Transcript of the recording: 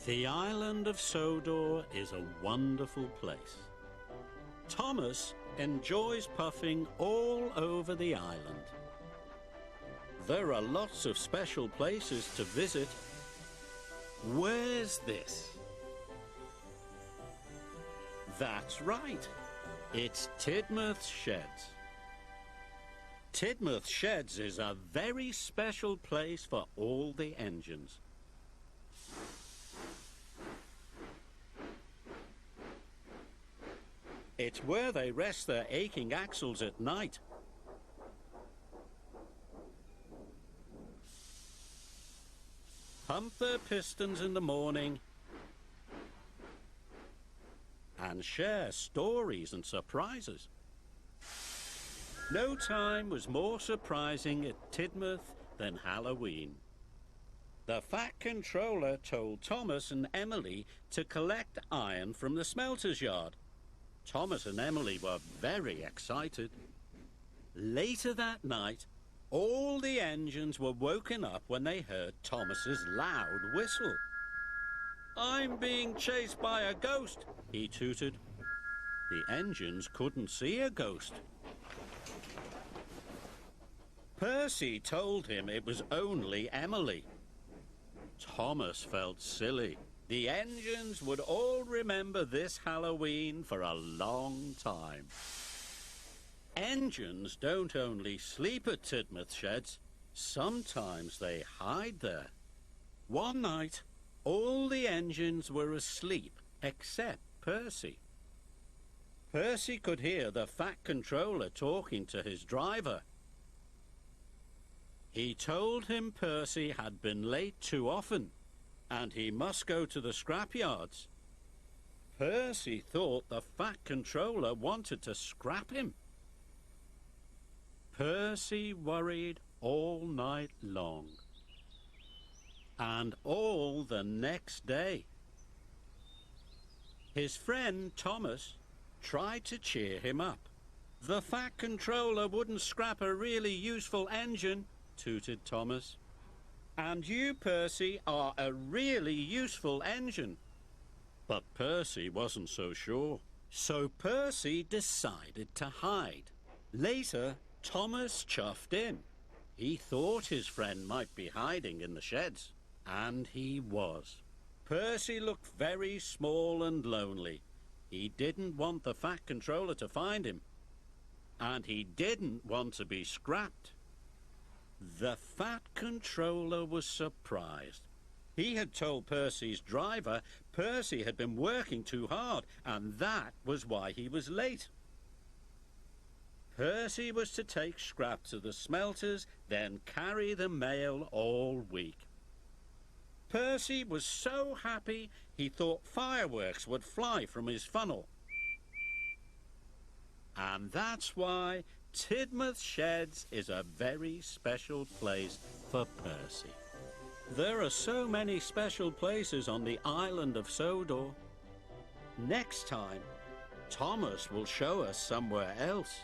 The island of Sodor is a wonderful place. Thomas enjoys puffing all over the island. There are lots of special places to visit. Where's this? That's right. It's Tidmouth Sheds. Tidmouth Sheds is a very special place for all the engines. It's where they rest their aching axles at night. Pump their pistons in the morning and share stories and surprises. No time was more surprising at Tidmouth than Halloween. The Fat Controller told Thomas and Emily to collect iron from the smelter's yard. Thomas and Emily were very excited. Later that night, all the engines were woken up when they heard Thomas's loud whistle. "I'm being chased by a ghost," he tooted. The engines couldn't see a ghost. Percy told him it was only Emily. Thomas felt silly. The engines would all remember this Halloween for a long time. Engines don't only sleep at Tidmouth Sheds, sometimes they hide there. One night, all the engines were asleep except Percy. Percy could hear the Fat Controller talking to his driver. He told him Percy had been late too often, and he must go to the scrapyards. Percy thought the Fat Controller wanted to scrap him. Percy worried all night long, and all the next day. His friend Thomas tried to cheer him up. "The Fat Controller wouldn't scrap a really useful engine," tooted Thomas. "And you, Percy, are a really useful engine." But Percy wasn't so sure. So Percy decided to hide. Later, Thomas chuffed in. He thought his friend might be hiding in the sheds. And he was. Percy looked very small and lonely. He didn't want the Fat Controller to find him. And he didn't want to be scrapped. The Fat Controller was surprised. He had told Percy's driver Percy had been working too hard, and that was why he was late. Percy was to take scrap to the smelters, then carry the mail all week. Percy was so happy he thought fireworks would fly from his funnel. And that's why Tidmouth Sheds is a very special place for Percy. There are so many special places on the island of Sodor. Next time, Thomas will show us somewhere else.